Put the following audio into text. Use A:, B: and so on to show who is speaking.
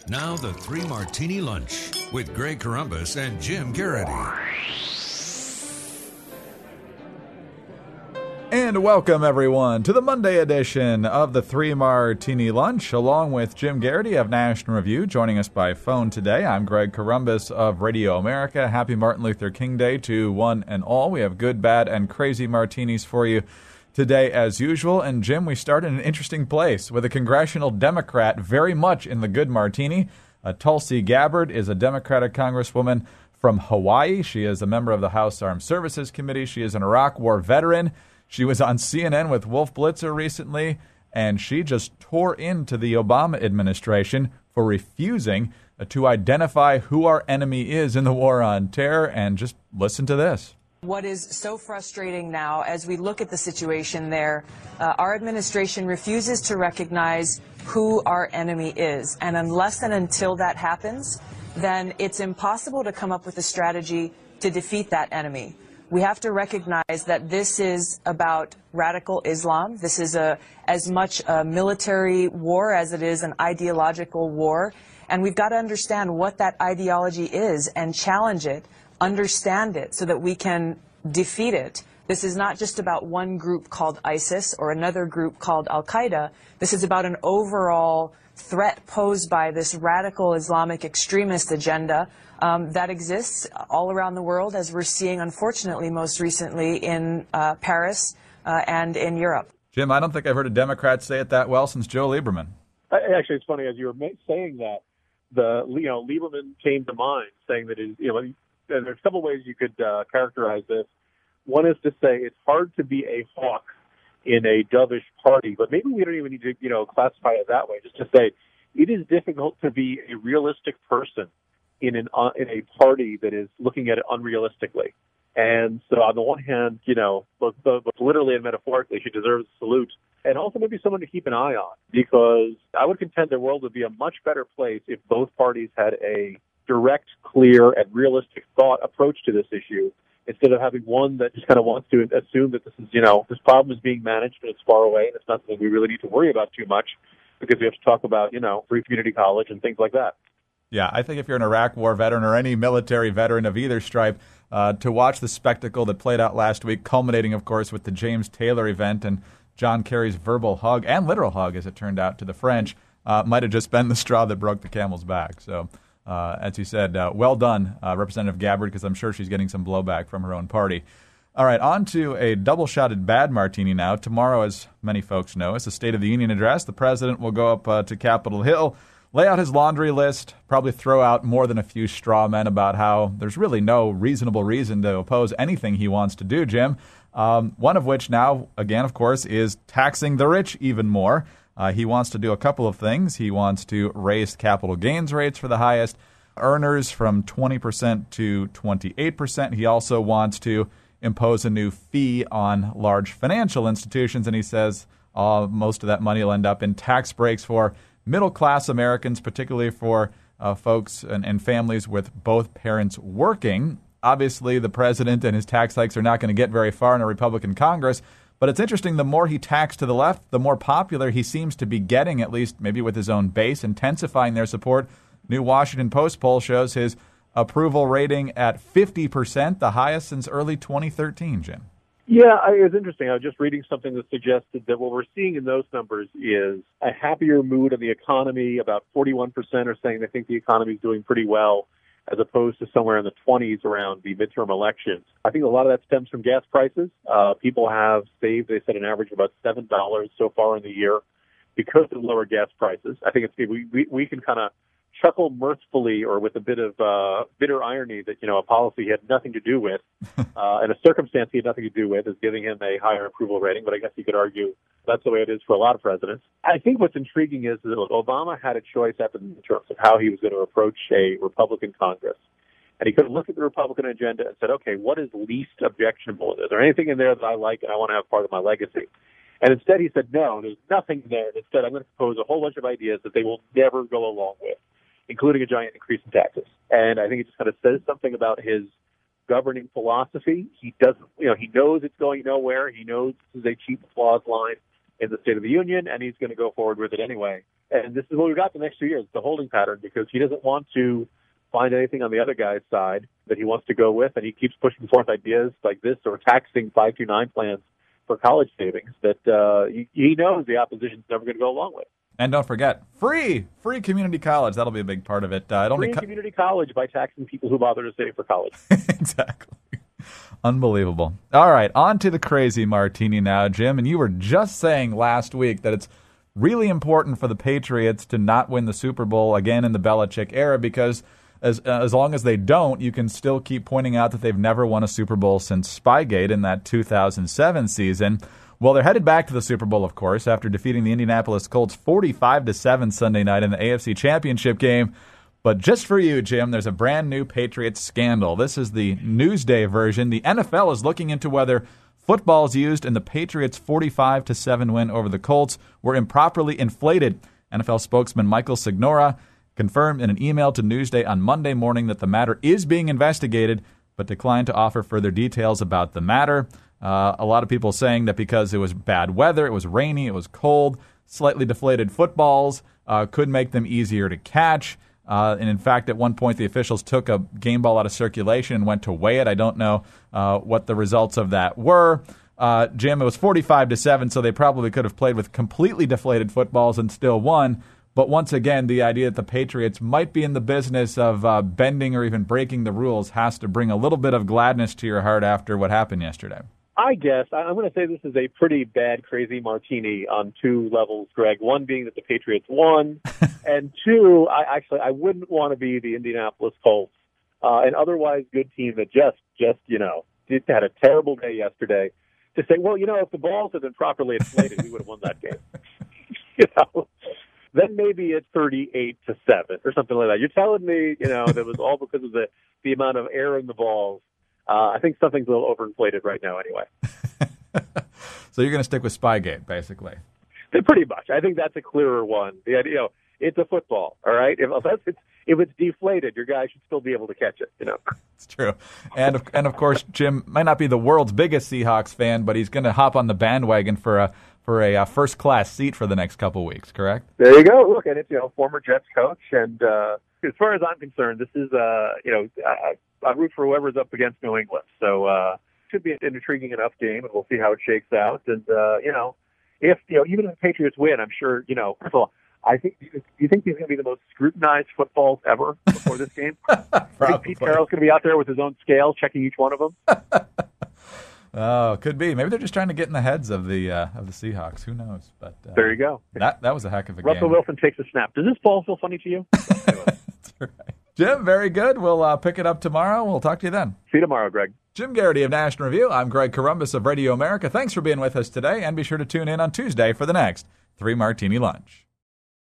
A: Now the Three Martini Lunch with Greg Corombos and Jim Geraghty.
B: And welcome, everyone, to the Monday edition of the Three Martini Lunch. Along with Jim Geraghty of National Review, joining us by phone today. I'm Greg Corombos of Radio America. Happy Martin Luther King Day to one and all. We have good, bad, and crazy martinis for you today, as usual. And Jim, we start in an interesting place with a congressional Democrat very much in the good martini. Tulsi Gabbard is a Democratic congresswoman from Hawaii. She is a member of the House Armed Services Committee. She is an Iraq War veteran. She was on CNN with Wolf Blitzer recently, and she just tore into the Obama administration for refusing to identify who our enemy is in the war on terror. And just listen to this.
C: What is so frustrating now, as we look at the situation there, our administration refuses to recognize who our enemy is. And unless and until that happens, then it's impossible to come up with a strategy to defeat that enemy. We have to recognize that this is about radical Islam. This is as much a military war as it is an ideological war. And we've got to understand what that ideology is and challenge it, understand it, so that we can defeat it. This is not just about one group called ISIS or another group called Al-Qaeda. This is about an overall threat posed by this radical Islamic extremist agenda that exists all around the world, as we're seeing, unfortunately, most recently in Paris and in Europe.
B: Jim, I don't think I've heard a Democrat say it that well since Joe Lieberman.
D: Actually, it's funny, as you were saying that, Lieberman came to mind, saying that there's a couple ways you could characterize this. One is to say it's hard to be a hawk in a dovish party, but maybe we don't even need to, classify it that way. Just to say it is difficult to be a realistic person in a party that is looking at it unrealistically. And so on the one hand, both literally and metaphorically, she deserves a salute. And also maybe someone to keep an eye on, because I would contend the world would be a much better place if both parties had a direct, clear, and realistic thought approach to this issue, instead of having one that just kind of wants to assume that this is, this problem is being managed and it's far away and it's not something we really need to worry about too much, because we have to talk about, free community college and things like that.
B: Yeah, I think if you're an Iraq War veteran or any military veteran of either stripe, to watch the spectacle that played out last week, culminating, of course, with the James Taylor event and John Kerry's verbal hug and literal hug, as it turned out, to the French, might have just been the straw that broke the camel's back. So, as you said, well done, Representative Gabbard, because I'm sure she's getting some blowback from her own party. All right, on to a double-shotted bad martini now. Tomorrow, as many folks know, is the State of the Union address. The president will go up to Capitol Hill, lay out his laundry list, probably throw out more than a few straw men about how there's really no reasonable reason to oppose anything he wants to do, Jim. One of which now, again, of course, is taxing the rich even more. He wants to do a couple of things. He wants to raise capital gains rates for the highest earners from 20% to 28%. He also wants to impose a new fee on large financial institutions, and he says most of that money will end up in tax breaks for middle-class Americans, particularly for folks and families with both parents working. Obviously, the president and his tax hikes are not going to get very far in a Republican Congress, but it's interesting, the more he tacks to the left, the more popular he seems to be getting, at least maybe with his own base, intensifying their support. New Washington Post poll shows his approval rating at 50%, the highest since early 2013, Jim.
D: Yeah, it's interesting. I was just reading something that suggested that what we're seeing in those numbers is a happier mood in the economy. About 41% are saying they think the economy is doing pretty well, as opposed to somewhere in the 20s around the midterm elections. I think a lot of that stems from gas prices. People have saved, they said, an average of about $7 so far in the year because of lower gas prices. I think we can kind of chuckle mirthfully or with a bit of bitter irony that, a policy he had nothing to do with and a circumstance he had nothing to do with is giving him a higher approval rating. But I guess you could argue that's the way it is for a lot of presidents. I think what's intriguing is that Obama had a choice after the midterms of how he was going to approach a Republican Congress. And he could have looked at the Republican agenda and said, okay, what is least objectionable? Is there anything in there that I like and I want to have part of my legacy? And instead he said, no, there's nothing there. Instead, I'm going to propose a whole bunch of ideas that they will never go along with, including a giant increase in taxes. And I think it just kind of says something about his governing philosophy. He doesn't, he knows it's going nowhere. He knows this is a cheap applause line in the State of the Union, and he's going to go forward with it anyway. And this is what we've got the next 2 years, the holding pattern, because he doesn't want to find anything on the other guy's side that he wants to go with, and he keeps pushing forth ideas like this or taxing 529 plans for college savings that he knows the opposition's never going to go along with.
B: And don't forget, free community college. That'll be a big part of it.
D: Free community college by taxing people who bother to save for college.
B: Exactly. Unbelievable. All right, on to the crazy Martini now, Jim. And you were just saying last week that it's really important for the Patriots to not win the Super Bowl again in the Belichick era because as long as they don't, you can still keep pointing out that they've never won a Super Bowl since Spygate in that 2007 season. Well, they're headed back to the Super Bowl, of course, after defeating the Indianapolis Colts 45-7 Sunday night in the AFC Championship game. But just for you, Jim, there's a brand new Patriots scandal. This is the Newsday version. The NFL is looking into whether footballs used in the Patriots' 45-7 win over the Colts were improperly inflated. NFL spokesman Michael Signora confirmed in an email to Newsday on Monday morning that the matter is being investigated, but declined to offer further details about the matter. A lot of people saying that because it was bad weather, it was rainy, it was cold, slightly deflated footballs could make them easier to catch. And in fact, at one point, the officials took a game ball out of circulation and went to weigh it. I don't know what the results of that were. Jim, it was 45-7, so they probably could have played with completely deflated footballs and still won. But once again, the idea that the Patriots might be in the business of bending or even breaking the rules has to bring a little bit of gladness to your heart after what happened yesterday.
D: I guess I'm going to say this is a pretty bad, crazy martini on two levels, Greg. One being that the Patriots won, and two, I wouldn't want to be the Indianapolis Colts, an otherwise good team that just had a terrible day yesterday. To say, well, if the balls had been properly inflated, we would have won that game. Then maybe it's 38-7 or something like that. You're telling me, that it was all because of the amount of air in the balls. I think something's a little overinflated right now anyway.
B: So you're going to stick with Spygate, basically.
D: Pretty much. I think that's a clearer one. The idea, it's a football, all right? If it's deflated, your guy should still be able to catch it,
B: It's true. And of course, Jim might not be the world's biggest Seahawks fan, but he's going to hop on the bandwagon for a first-class seat for the next couple weeks, correct?
D: There you go. Look, and it's, former Jets coach. And as far as I'm concerned, this is, I root for whoever's up against New England. So should be an intriguing enough game, and we'll see how it shakes out. And, if, even if the Patriots win, I'm sure, first of all, I think, do you think these are going to be the most scrutinized footballs ever before this game? I think Pete Carroll's going to be out there with his own scale checking each one of them.
B: Oh, could be. Maybe they're just trying to get in the heads of the Seahawks. Who knows? But
D: there you go.
B: That was a heck of a game.
D: Russell Wilson takes a snap. Does this ball feel funny to you?
B: That's right. Jim, very good. We'll pick it up tomorrow. We'll talk to you then.
D: See you tomorrow, Greg.
B: Jim Geraghty of National Review. I'm Greg Corombos of Radio America. Thanks for being with us today, and be sure to tune in on Tuesday for the next 3 Martini Lunch.